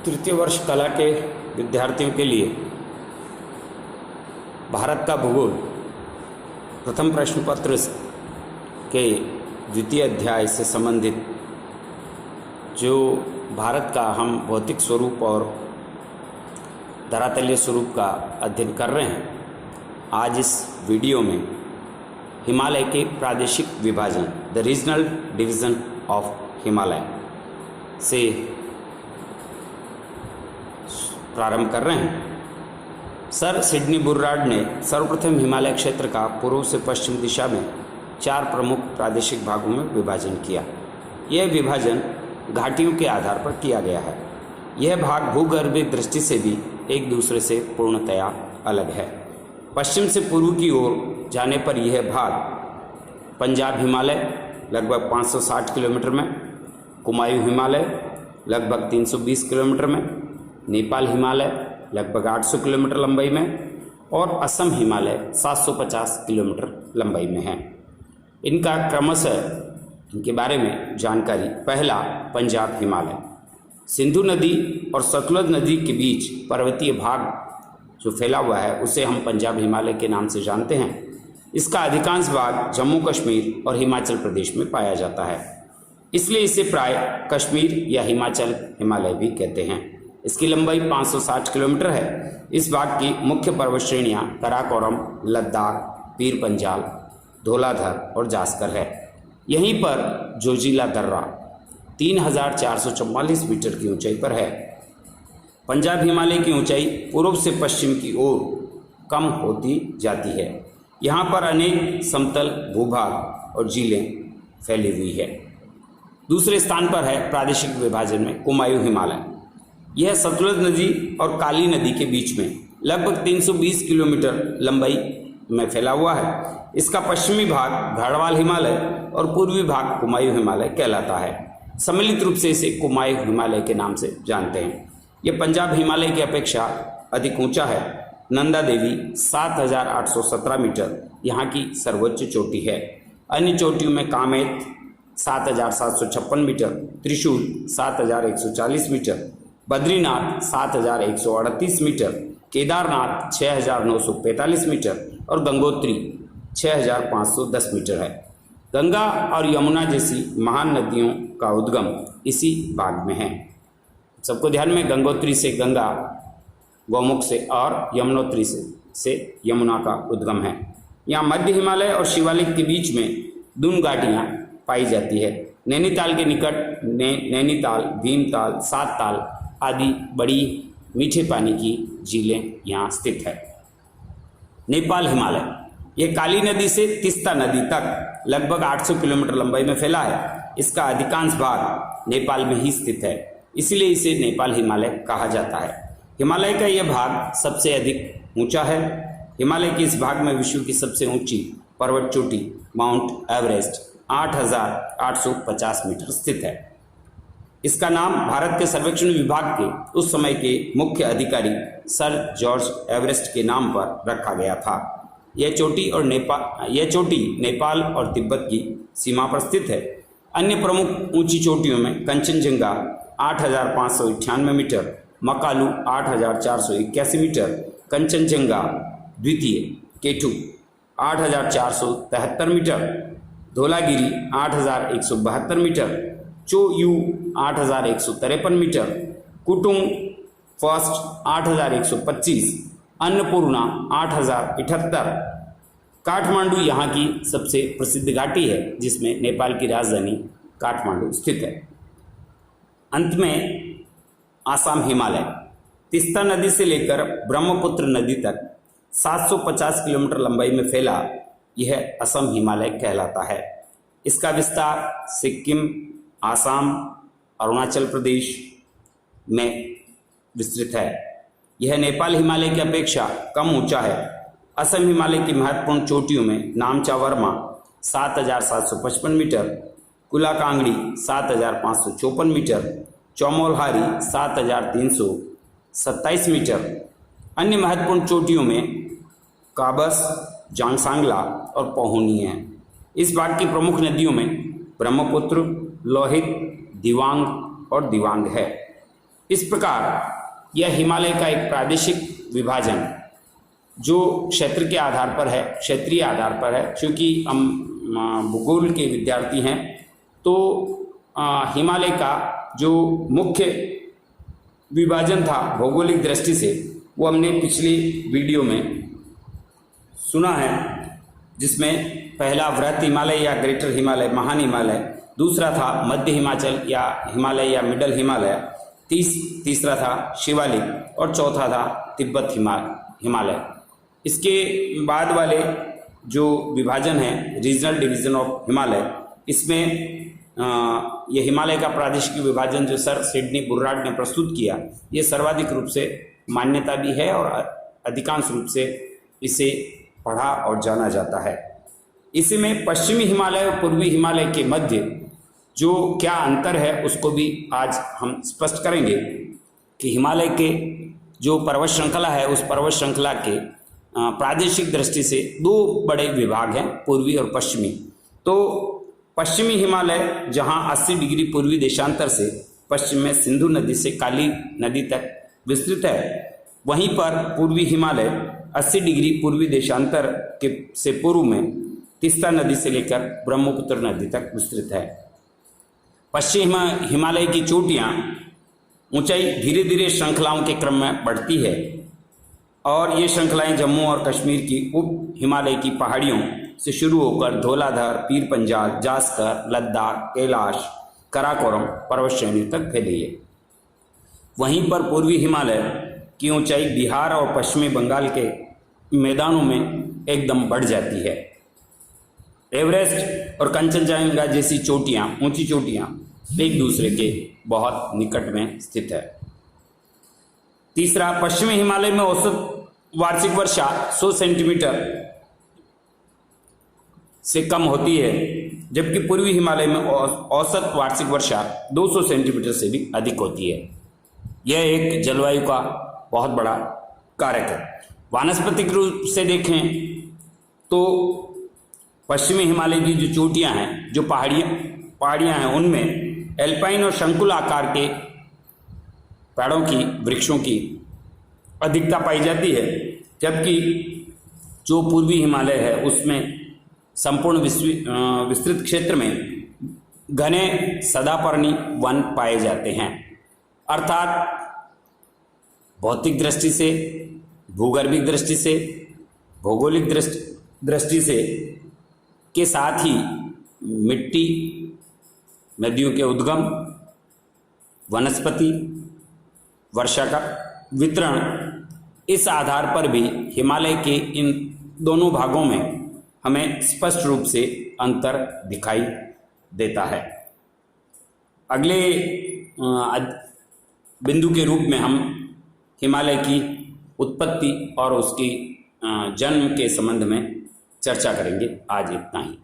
तृतीय वर्ष कला के विद्यार्थियों के लिए भारत का भूगोल प्रथम प्रश्न पत्र के द्वितीय अध्याय से संबंधित जो भारत का हम भौतिक स्वरूप और धरातलीय स्वरूप का अध्ययन कर रहे हैं। आज इस वीडियो में हिमालय के प्रादेशिक विभाजन the regional division of Himalaya से प्रारंभ कर रहे हैं। सर सिडनी बुर्रार्ड ने सर्वप्रथम हिमालय क्षेत्र का पूर्व से पश्चिम दिशा में 4 प्रमुख प्रादेशिक भागों में विभाजन किया। यह विभाजन घाटियों के आधार पर किया गया है। यह भाग भूगर्भीय दृष्टि से भी एक दूसरे से पूर्णतया अलग है। पश्चिम से पूर्व की ओर जाने पर यह भाग पंजाब हिमालय लगभग 560 किलोमीटर में, कुमायूं हिमालय लगभग 320 किलोमीटर में, नेपाल हिमालय लगभग 800 किलोमीटर लंबाई में और असम हिमालय 750 किलोमीटर लंबाई में है। इनका क्रमशः इनके बारे में जानकारी। पहला, पंजाब हिमालय सिंधु नदी और सतलुज नदी के बीच पर्वतीय भाग जो फैला हुआ है उसे हम पंजाब हिमालय के नाम से जानते हैं। इसका अधिकांश भाग जम्मू कश्मीर और हिमाचल प्रदेश में पाया जाता है, इसलिए इसे प्राय कश्मीर या हिमाचल हिमालय भी कहते हैं। इसकी लंबाई 560 किलोमीटर है। इस भाग की मुख्य पर्वत श्रेणियाँ कराकोरम, लद्दाख, पीर पंजाल, धौलाधर और जास्कर है। यहीं पर जोजिला दर्रा 3444 मीटर की ऊंचाई पर है। पंजाब हिमालय की ऊंचाई पूर्व से पश्चिम की ओर कम होती जाती है। यहाँ पर अनेक समतल भूभाग और झीलें फैली हुई है। दूसरे स्थान पर है प्रादेशिक विभाजन में कुमायूं हिमालय। यह सतलुज नदी और काली नदी के बीच में लगभग 320 किलोमीटर लंबाई में फैला हुआ है। इसका पश्चिमी भाग गढ़वाल हिमालय और पूर्वी भाग कुमायूं हिमालय कहलाता है। सम्मिलित रूप से इसे कुमायूं हिमालय के नाम से जानते हैं। यह पंजाब हिमालय की अपेक्षा अधिक ऊंचा है। नंदा देवी 7817 मीटर यहाँ की सर्वोच्च चोटी है। अन्य चोटियों में Kamet 7756 metre, Trishul 7140 metre, Badrinath 7138 metre, Kedarnath 6945 metre और गंगोत्री 6510 मीटर है। गंगा और यमुना जैसी महान नदियों का उद्गम इसी भाग में है। सबको ध्यान में, गंगोत्री से गंगा गौमुख से और यमुनोत्री से यमुना का उद्गम है। यहाँ मध्य हिमालय और शिवालिक के बीच में दून घाटियाँ पाई जाती है। नैनीताल के निकट नैनीताल, भीमताल, सातताल आदि बड़ी मीठे पानी की झीलें यहाँ स्थित है। नेपाल हिमालय यह काली नदी से तीस्ता नदी तक लगभग 800 किलोमीटर लंबाई में फैला है। इसका अधिकांश भाग नेपाल में ही स्थित है, इसलिए इसे नेपाल हिमालय कहा जाता है। हिमालय का यह भाग सबसे अधिक ऊंचा है। हिमालय के इस भाग में विश्व की सबसे ऊंची पर्वत चोटी माउंट एवरेस्ट 8850 मीटर स्थित है। इसका नाम भारत के सर्वेक्षण विभाग के उस समय के मुख्य अधिकारी सर जॉर्ज एवरेस्ट के नाम पर रखा गया था। यह चोटी नेपाल और तिब्बत की सीमा पर स्थित है। अन्य प्रमुख ऊंची चोटियों में कंचनजंगा 8598 मीटर, मकालू 8481 मीटर, कंचनजंगा द्वितीय K two 8473 metre, Dhaulagiri 8172 metre, Cho Oyu 8153 metre, कुटुंग फर्स्ट 8125, अन्नपूर्णा 8078, काठमांडू यहाँ की सबसे प्रसिद्ध घाटी है जिसमें नेपाल की राजधानी काठमांडू स्थित है। अंत में आसाम हिमालय तीस्ता नदी से लेकर ब्रह्मपुत्र नदी तक 750 किलोमीटर लंबाई में फैला यह असम हिमालय कहलाता है। इसका विस्तार सिक्किम, आसाम, अरुणाचल प्रदेश में विस्तृत है। यह नेपाल हिमालय की अपेक्षा कम ऊंचा है। असम हिमालय की महत्वपूर्ण चोटियों में नामचा वर्मा 7755 metre, Kula Kangri 7554 metre, Chomolhari 7327 metre. अन्य महत्वपूर्ण चोटियों में काबस, जांगसांगला और पहुनी हैं। इस भाग की प्रमुख नदियों में ब्रह्मपुत्र, लोहित, दिवांग और दिवांग है। इस प्रकार यह हिमालय का एक प्रादेशिक विभाजन जो क्षेत्र के आधार पर है, क्षेत्रीय आधार पर है। क्योंकि हम भूगोल के विद्यार्थी हैं तो हिमालय का जो मुख्य विभाजन था भौगोलिक दृष्टि से वो हमने पिछली वीडियो में सुना है, जिसमें पहला वृहत हिमालय या ग्रेटर हिमालय, महान हिमालय, दूसरा था मध्य हिमाचल या हिमालय या मिडल हिमालय, तीसरा था शिवालिक और चौथा था तिब्बत हिमालय। इसके बाद वाले जो विभाजन है रीजनल डिवीजन ऑफ हिमालय, इसमें ये हिमालय का प्रादेशिक विभाजन जो सर सिडनी बुर्राट ने प्रस्तुत किया, ये सर्वाधिक रूप से मान्यता भी है और अधिकांश रूप से इसे पढ़ा और जाना जाता है। इसी में पश्चिमी हिमालय और पूर्वी हिमालय के मध्य जो क्या अंतर है उसको भी आज हम स्पष्ट करेंगे कि हिमालय के जो पर्वत श्रृंखला है उस पर्वत श्रृंखला के प्रादेशिक दृष्टि से दो बड़े विभाग हैं, पूर्वी और पश्चिमी। तो पश्चिमी हिमालय जहां 80 डिग्री पूर्वी देशांतर से पश्चिम में सिंधु नदी से काली नदी तक विस्तृत है, वहीं पर पूर्वी हिमालय 80 डिग्री पूर्वी देशांतर से पूर्व में तीस्ता नदी से लेकर ब्रह्मपुत्र नदी तक विस्तृत है। पश्चिम हिमालय की चोटियां ऊंचाई धीरे धीरे श्रृंखलाओं के क्रम में बढ़ती है और ये श्रृंखलाएं जम्मू और कश्मीर की उप हिमालय की पहाड़ियों से शुरू होकर धौलाधर, पीर पंजाल, जास्कर, लद्दाख, कैलाश, कराकोरम पर्वत श्रेणी तक फैली है। वहीं पर पूर्वी हिमालय की ऊंचाई बिहार और पश्चिमी बंगाल के मैदानों में एकदम बढ़ जाती है। एवरेस्ट और कंचनजंगा जैसी चोटियां, ऊंची चोटियां एक दूसरे के बहुत निकट में स्थित है। तीसरा, पश्चिमी हिमालय में औसत वार्षिक वर्षा 100 सेंटीमीटर से कम होती है, जबकि पूर्वी हिमालय में औसत वार्षिक वर्षा 200 सेंटीमीटर से भी अधिक होती है। यह एक जलवायु का बहुत बड़ा कारक है। वानस्पतिक रूप से देखें तो पश्चिमी हिमालय की जो चोटियां हैं, जो पहाड़ियां हैं, उनमें एल्पाइन और शंकुल आकार के पेड़ों की, वृक्षों की अधिकता पाई जाती है, जबकि जो पूर्वी हिमालय है उसमें संपूर्ण विस्तृत क्षेत्र में घने सदापर्णी वन पाए जाते हैं। अर्थात भौतिक दृष्टि से, भूगर्भिक दृष्टि से, भौगोलिक दृष्टि से के साथ ही मिट्टी, नदियों के उद्गम, वनस्पति, वर्षा का वितरण, इस आधार पर भी हिमालय के इन दोनों भागों में हमें स्पष्ट रूप से अंतर दिखाई देता है। अगले बिंदु के रूप में हम हिमालय की उत्पत्ति और उसकी जन्म के संबंध में चर्चा करेंगे। आज इतना ही।